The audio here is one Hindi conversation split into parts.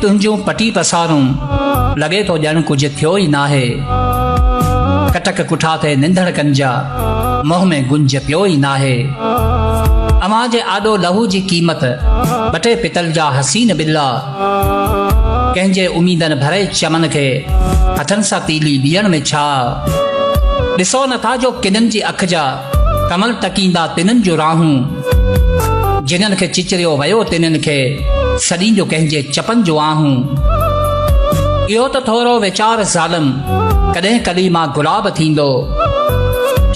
तुंहिंजूं पटी पसारूं लॻे थो ॼण कुझु थियो ई नाहे। कटक कुठा ते निंदड़ कंजा मोह में गुंज पियो ई नाहे। अव्हां जे आॾो लहू जी क़ीमत ॿ टे पितल जा हसीन बिल्ला कंहिंजे उमीदनि भरे चमन खे हथनि सां तीली ॾियण में छा। ॾिसो नथा जो किननि जी अख जा कमल तकींदा तिन्हनि जो राहूं, जिन्हनि खे चिचरियो वियो तिन्हनि खे सॾींदो कंहिंजे चपनि जो आहूं। इहो त थोरो वीचार ज़ालिम कॾहिं कॾहिं मां गुलाब थींदो,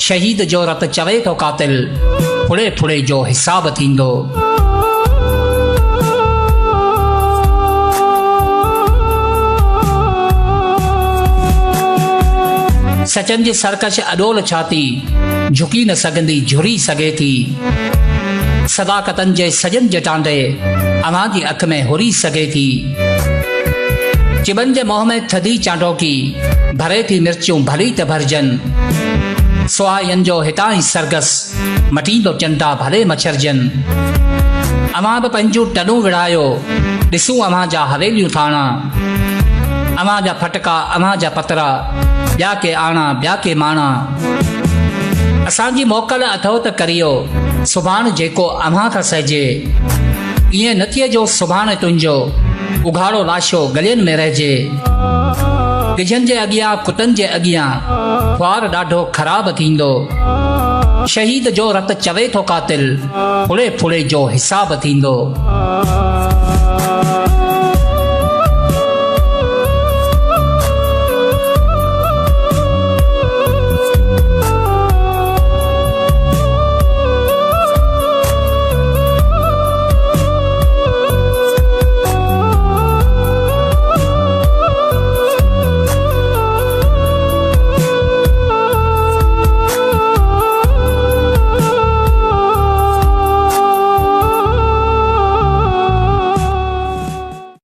शहीद जो रत चवे थो कातिल फुड़े फुड़े जो हिसाब थींदो। सचन जी सरकश अॾोल छाती झुकी न सघंदी झुरी सघे थी। सदाकतन जे सजन जे टांडे अव्हां जी अख में हुरी सघे थी। चिबन जे मोह में थधी चांडोकी भरे थी मिर्चूं भली त भरजन। सुहायन जो हितां ई सरगस मटींदो चंदा भले मछरजन। अव्हां बि पंहिंजूं टनूं विढ़ायो ॾिसूं अव्हां जा हवेलियूं थाणा। अव्हां जा फटका अव्हां जा पतरा ॿिया के आना ॿिया के माणा। असांजी मोकल अथव त करियो सुभाणे जेको अव्हां खां सहिजे। ईअं न थिए जो सुभाणे तुंहिंजो उघाड़ो लाशो गलियुनि में रहिजे। गिझनि जे अॻियां कुतनि जे अॻियां ख्वार ॾाढो ख़राब थींदो। शहीद जो रत चवे थो कातिल फुड़े फुड़े जो हिसाब थींदो।